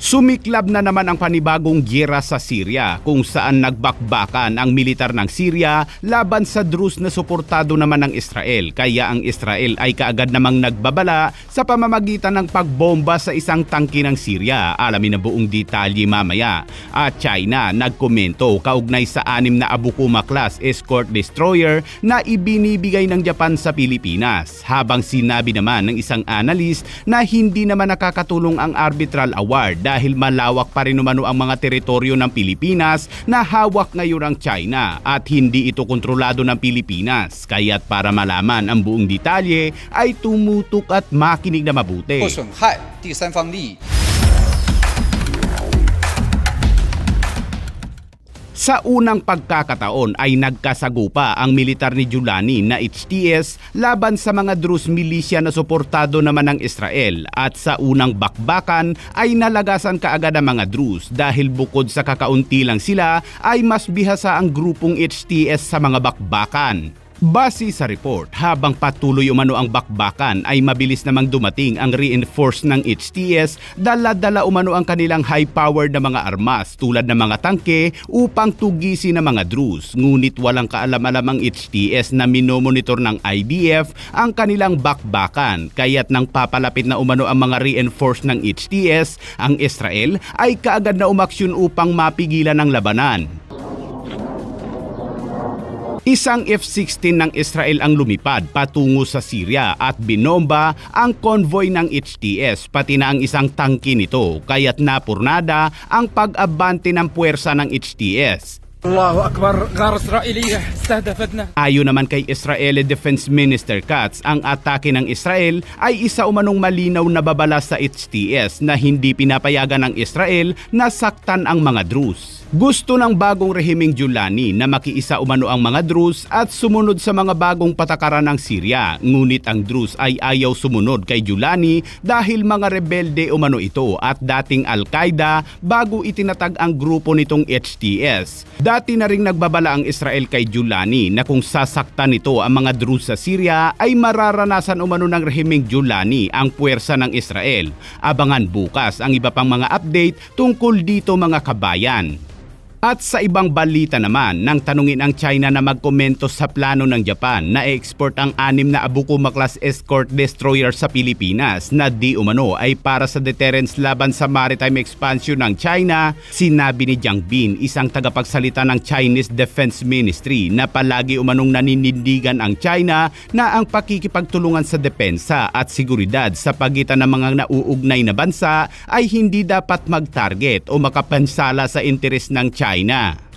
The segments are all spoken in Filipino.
Sumiklab na naman ang panibagong giyera sa Syria kung saan nagbakbakan ang militar ng Syria laban sa Druze na suportado naman ng Israel. Kaya ang Israel ay kaagad namang nagbabala sa pamamagitan ng pagbomba sa isang tangke ng Syria. Alamin na buong detalye mamaya. At China nagkomento kaugnay sa 6 na Abukuma class escort destroyer na ibinibigay ng Japan sa Pilipinas. Habang sinabi naman ng isang analyst na hindi naman nakakatulong ang arbitral award dahil malawak pa rin umano ang mga teritoryo ng Pilipinas na hawak ngayon ng China at hindi ito kontrolado ng Pilipinas. Kaya't para malaman ang buong detalye ay tumutok at makinig na mabuti. 或损害第三方利益。 Sa unang pagkakataon ay nagkasagupa ang militar ni Giuliani na HTS laban sa mga Druze militia na suportado naman ng Israel at sa unang bakbakan ay nalagasan kaagad ang mga Druze dahil bukod sa kakaunti lang sila ay mas bihasa ang grupong HTS sa mga bakbakan. Base sa report, habang patuloy umano ang bakbakan ay mabilis namang dumating ang reinforce ng HTS, dala-dala umano ang kanilang high-powered na mga armas tulad ng mga tangke upang tugisin ng mga Druze. Ngunit walang kaalam-alam ang HTS na minomonitor ng IDF ang kanilang bakbakan, kaya't nang papalapit na umano ang mga reinforce ng HTS, ang Israel ay kaagad na umaksyon upang mapigilan ang labanan. Isang F-16 ng Israel ang lumipad patungo sa Syria at binomba ang convoy ng HTS pati na ang isang tangke nito, kaya't napurnada ang pag-abante ng puwersa ng HTS. الله أكبر غارة إسرائيلية استهدفتنا. Ayon naman kay Israeli Defense Minister Katz, ang atake ng Israel ay isa umanong malinaw na babala sa HTS na hindi pinapayagan ng Israel na saktan ang mga Druze. Gusto ng bagong rehimeng Giuliani na makiisa umano ang mga Druze at sumunod sa mga bagong patakaran ng Syria. Ngunit ang Druze ay ayaw sumunod kay Giuliani dahil mga rebelde umano ito at dating Al-Qaeda bago itinatag ang grupo nitong HTS. Dati na ring nagbabala ang Israel kay Giuliani na kung sasaktan nito ang mga Druze sa Syria ay mararanasan umano ng rehimeng Giuliani ang puwersa ng Israel. Abangan bukas ang iba pang mga update tungkol dito mga kabayan. At sa ibang balita naman, nang tanungin ang China na magkomento sa plano ng Japan na i-export ang 6 na Abukuma class escort destroyer sa Pilipinas na di umano ay para sa deterrence laban sa maritime expansion ng China, sinabi ni Jiang Bin, isang tagapagsalita ng Chinese Defense Ministry, na palagi umanong naninindigan ang China na ang pakikipagtulungan sa depensa at seguridad sa pagitan ng mga nauugnay na bansa ay hindi dapat mag-target o makapansala sa interes ng China.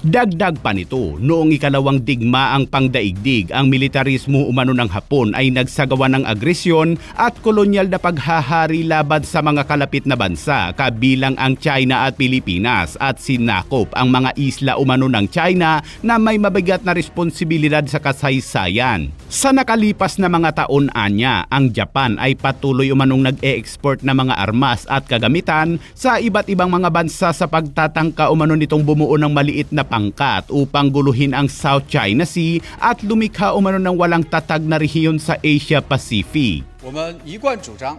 Dagdag pa nito, noong ikalawang digmaang pangdaigdig, ang militarismo umano ng Hapon ay nagsagawa ng agresyon at kolonyal na paghahari laban sa mga kalapit na bansa kabilang ang China at Pilipinas at sinakop ang mga isla umano ng China na may mabigat na responsibilidad sa kasaysayan. Sa nakalipas na mga taon anya, ang Japan ay patuloy umanong nag-e-export ng mga armas at kagamitan sa iba't ibang mga bansa sa pagtatangka umano nitong bumuo ng maliit na pangkat upang guluhin ang South China Sea at lumikha umano ng walang tatag na rehiyon sa Asia Pacific. 我们一贯主张，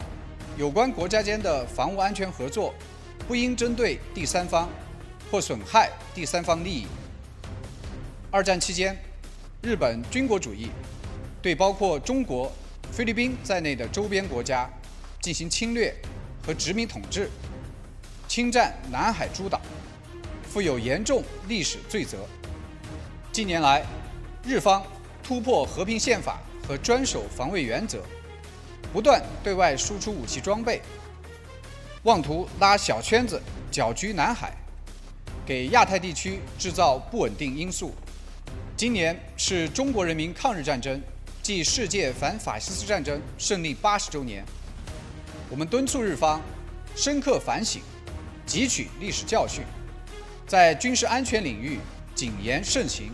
有关国家间的防务安全合作，不应针对第三方或损害第三方利益。二战期间，日本军国主义对包括中国、菲律宾在内的周边国家进行侵略和殖民统治，侵占南海诸岛，负有严重历史罪责。近年来，日方突破和平宪法和专守防卫原则，不断对外输出武器装备，妄图拉小圈子搅局南海，给亚太地区制造不稳定因素。今年是中国人民抗日战争暨世界反法西斯战争胜利80周年，我们敦促日方深刻反省，汲取历史教训，在军事安全领域谨言慎行，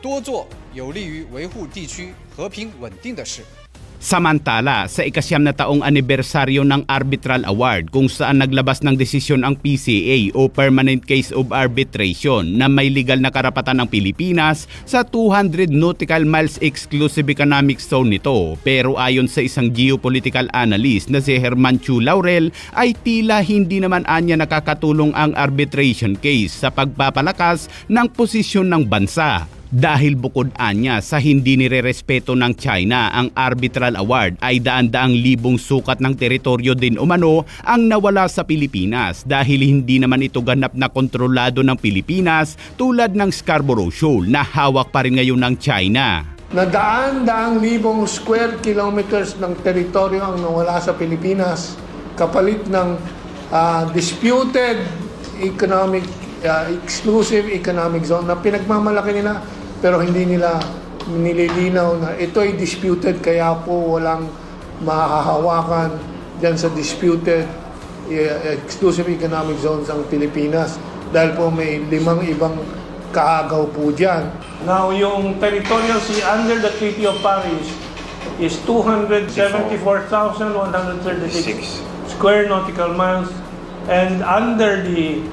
多做有利于维护地区和平稳定的事。Samantala, sa ikasyam na taong anibersaryo ng Arbitral Award kung saan naglabas ng desisyon ang PCA o Permanent Case of Arbitration na may legal na karapatan ng Pilipinas sa 200 nautical miles exclusive economic zone nito. Pero ayon sa isang geopolitical analyst na si Herman Chu Laurel ay tila hindi naman anya nakakatulong ang arbitration case sa pagpapalakas ng posisyon ng bansa. Dahil bukod anya sa hindi nirerespeto ng China, ang Arbitral Award ay daan-daang libong sukat ng teritoryo din umano ang nawala sa Pilipinas dahil hindi naman ito ganap na kontrolado ng Pilipinas tulad ng Scarborough Shoal na hawak pa rin ngayon ng China. Na daan-daang libong square kilometers ng teritoryo ang nawala sa Pilipinas kapalit ng disputed economic exclusive economic zone na pinagmamalaki nila pero hindi nila nililinaw na ito ay disputed kaya po walang mahahawakan dyan sa disputed exclusive economic zones ang Pilipinas dahil po may 5 ibang kaagaw po dyan. Now, yung territorial sea under the Treaty of Paris is 274,136 square nautical miles and under the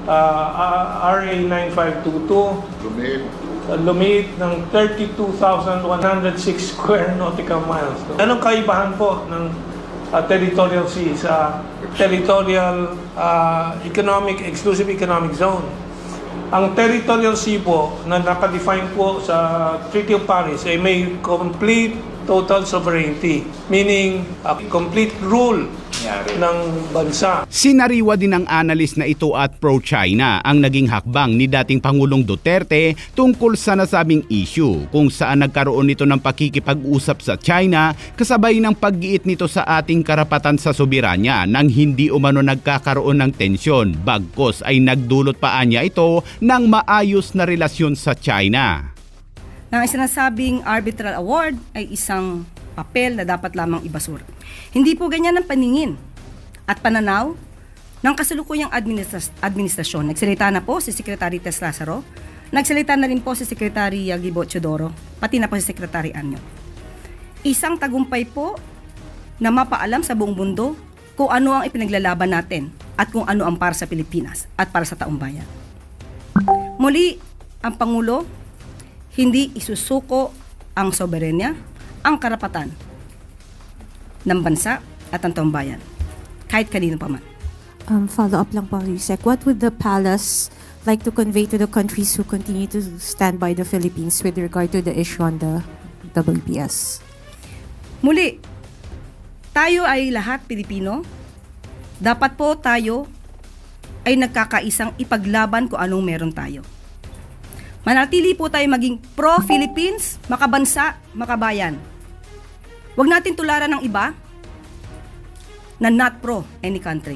RA 9522 lumit ng 32,106 square nautical miles. Anong kaibahan po ng territorial sea sa territorial exclusive economic zone? Ang territorial sea po na nakadefine po sa Treaty of Paris ay may complete total sovereignty, meaning complete rule ng bansa. Sinariwa din ng analyst na ito at pro-China ang naging hakbang ni dating Pangulong Duterte tungkol sa nasabing issue kung saan nagkaroon nito ng pakikipag-usap sa China kasabay ng paggiit nito sa ating karapatan sa soberanya nang hindi umano nagkakaroon ng tensyon bagkos ay nagdulot pa anya ito ng maayos na relasyon sa China. Na ang sinasabing Arbitral Award ay isang papel na dapat lamang ibasura. Hindi po ganyan ang paningin at pananaw ng kasalukuyang administrasyon. Nagsalita na po si Secretary Tess Lazaro, nagsalita na rin po si Secretary Gibo Chodoro, pati na po si Secretary Anyo. Isang tagumpay po na mapaalam sa buong mundo kung ano ang ipinaglalaban natin at kung ano ang para sa Pilipinas at para sa taong bayan. Muli, ang Pangulo hindi isusuko ang soberenya, ang karapatan ng bansa at ang taong bayan, kahit kanino pa man. Follow-up lang po, Yusek. What would the palace like to convey to the countries who continue to stand by the Philippines with regard to the issue on the WPS? Muli, tayo ay lahat Pilipino. Dapat po tayo ay nagkakaisang ipaglaban kung anong meron tayo. Manatili po tayo maging pro-Philippines, makabansa, makabayan. Huwag natin tularan ng iba na not pro any country.